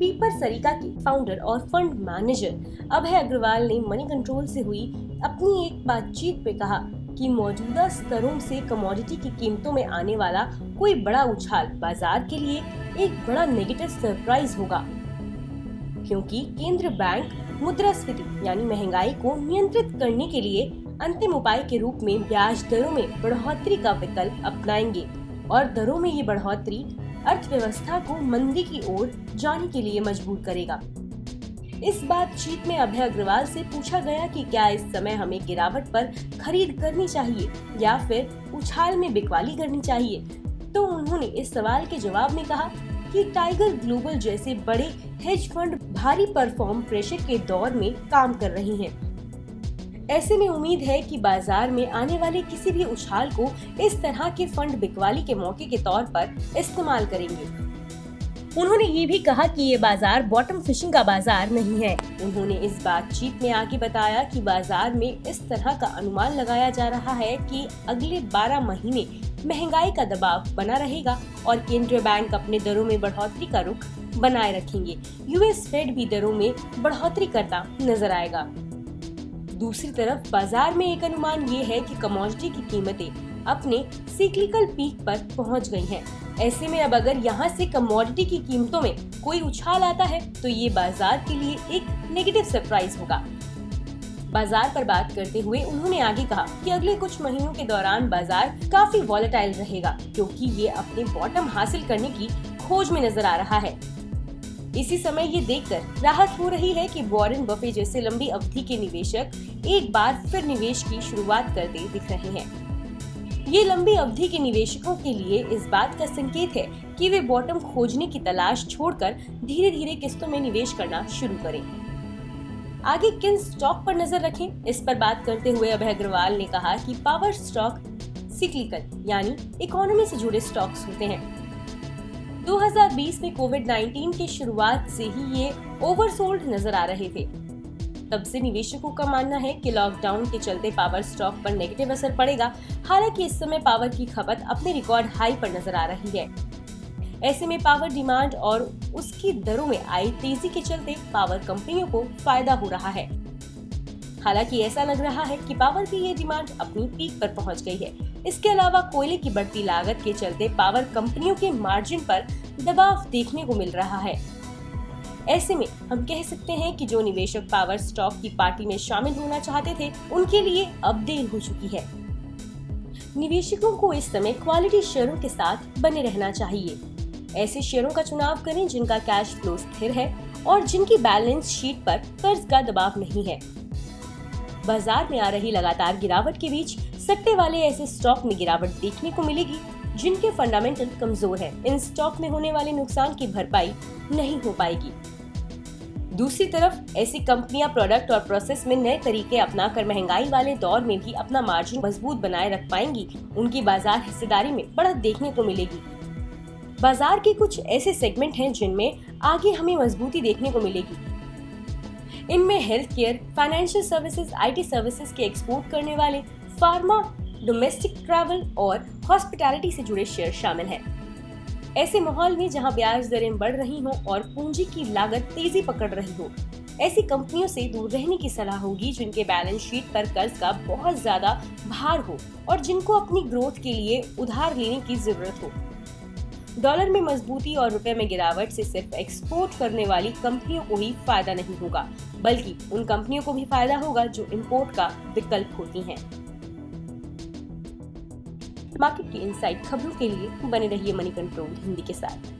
पीपर सरिता के फाउंडर और फंड मैनेजर अभय अग्रवाल ने मनी कंट्रोल से हुई अपनी एक बातचीत में कहा कि मौजूदा स्तरों से कमोडिटी की कीमतों में आने वाला कोई बड़ा उछाल बाजार के लिए एक बड़ा नेगेटिव सरप्राइज होगा, क्योंकि केंद्र बैंक मुद्रास्फीति यानी महंगाई को नियंत्रित करने के लिए अंतिम उपाय के रूप में ब्याज दरों में बढ़ोतरी का विकल्प अपनाएंगे और दरों में ये बढ़ोतरी अर्थव्यवस्था को मंदी की ओर जाने के लिए मजबूर करेगा। इस बातचीत में अभय अग्रवाल से पूछा गया कि क्या इस समय हमें गिरावट पर खरीद करनी चाहिए या फिर उछाल में बिकवाली करनी चाहिए, तो उन्होंने इस सवाल के जवाब में कहा कि टाइगर ग्लोबल जैसे बड़े हेज फंड भारी परफॉर्म प्रेशर के दौर में काम कर रही हैं। ऐसे में उम्मीद है कि बाजार में आने वाले किसी भी उछाल को इस तरह के फंड बिकवाली के मौके के तौर पर इस्तेमाल करेंगे। उन्होंने ये भी कहा कि ये बाजार बॉटम फिशिंग का बाजार नहीं है। उन्होंने इस बातचीत में आगे बताया कि बाजार में इस तरह का अनुमान लगाया जा रहा है कि अगले 12 महीने महंगाई का दबाव बना रहेगा और केंद्रीय बैंक अपने दरों में बढ़ोतरी का रुख बनाए रखेंगे। यूएस फेड भी दरों में बढ़ोतरी करता नजर आएगा। दूसरी तरफ बाजार में एक अनुमान ये है कि कमोडिटी की कीमतें अपने सिक्लिकल पीक पर पहुंच गई हैं। ऐसे में अब अगर यहां से कमोडिटी की कीमतों में कोई उछाल आता है तो ये बाजार के लिए एक नेगेटिव सरप्राइज होगा। बाजार पर बात करते हुए उन्होंने आगे कहा कि अगले कुछ महीनों के दौरान बाजार काफी वॉलेटाइल रहेगा, क्योंकि ये अपने बॉटम हासिल करने की खोज में नजर आ रहा है। इसी समय ये देखकर राहत हो रही है कि वॉरेन बफे जैसे लंबी अवधि के निवेशक एक बार फिर निवेश की शुरुआत करते दिख रहे हैं। ये लंबी अवधि के निवेशकों के लिए इस बात का संकेत है कि वे बॉटम खोजने की तलाश छोड़कर धीरे धीरे किस्तों में निवेश करना शुरू करें। आगे किन स्टॉक पर नजर रखें, इस पर बात करते हुए अभय अग्रवाल ने कहा कि पावर स्टॉक सिक्लिकल यानी इकोनॉमी से जुड़े स्टॉक्स होते हैं। 2020 में कोविड-19 की शुरुआत से ही ये ओवरसोल्ड नजर आ रहे थे। तब से निवेशकों का मानना है कि लॉकडाउन के चलते पावर स्टॉक पर नेगेटिव असर पड़ेगा। हालांकि इस समय पावर की खपत अपने रिकॉर्ड हाई पर नजर आ रही है। ऐसे में पावर डिमांड और उसकी दरों में आई तेजी के चलते पावर कंपनियों को फायदा हो रहा है। हालांकि ऐसा लग रहा है कि पावर की ये डिमांड अपनी पीक पर पहुंच गई है। इसके अलावा कोयले की बढ़ती लागत के चलते पावर कंपनियों के मार्जिन पर दबाव देखने को मिल रहा है। ऐसे में हम कह सकते हैं कि जो निवेशक पावर स्टॉक की पार्टी में शामिल होना चाहते थे, उनके लिए अब देर हो चुकी है। निवेशकों को इस समय क्वालिटी शेयरों के साथ बने रहना चाहिए। ऐसे शेयरों का चुनाव करें जिनका कैश फ्लो स्थिर है और जिनकी बैलेंस शीट पर कर्ज का दबाव नहीं है। बाजार में आ रही लगातार गिरावट के बीच सट्टे वाले ऐसे स्टॉक में गिरावट देखने को मिलेगी जिनके फंडामेंटल कमजोर है। इन स्टॉक में होने वाले नुकसान की भरपाई नहीं हो पाएगी। दूसरी तरफ ऐसी कंपनियां प्रोडक्ट और प्रोसेस में नए तरीके अपनाकर महंगाई वाले दौर में भी अपना मार्जिन मजबूत बनाए रख पाएंगी। उनकी बाजार हिस्सेदारी में बढ़त देखने को मिलेगी। बाजार के कुछ ऐसे सेगमेंट हैं जिनमें आगे हमें मजबूती देखने को मिलेगी। इनमें health care, financial services, IT services के एक्सपोर्ट करने वाले, फार्मा, डोमेस्टिक ट्रैवल और हॉस्पिटैलिटी से जुड़े शेयर शामिल हैं। ऐसे माहौल में जहां ब्याज दरें बढ़ रही हों और पूंजी की लागत तेजी पकड़ रही हो, ऐसी कंपनियों से दूर रहने की सलाह होगी जिनके बैलेंस शीट पर कर्ज का बहुत ज्यादा भार हो और जिनको अपनी ग्रोथ के लिए उधार लेने की जरूरत हो। डॉलर में मजबूती और रुपए में गिरावट से सिर्फ एक्सपोर्ट करने वाली कंपनियों को ही फायदा नहीं होगा, बल्कि उन कंपनियों को भी फायदा होगा जो इंपोर्ट का विकल्प होती हैं। मार्केट की इनसाइड खबरों के लिए बने रहिए मनी कंट्रोल हिंदी के साथ।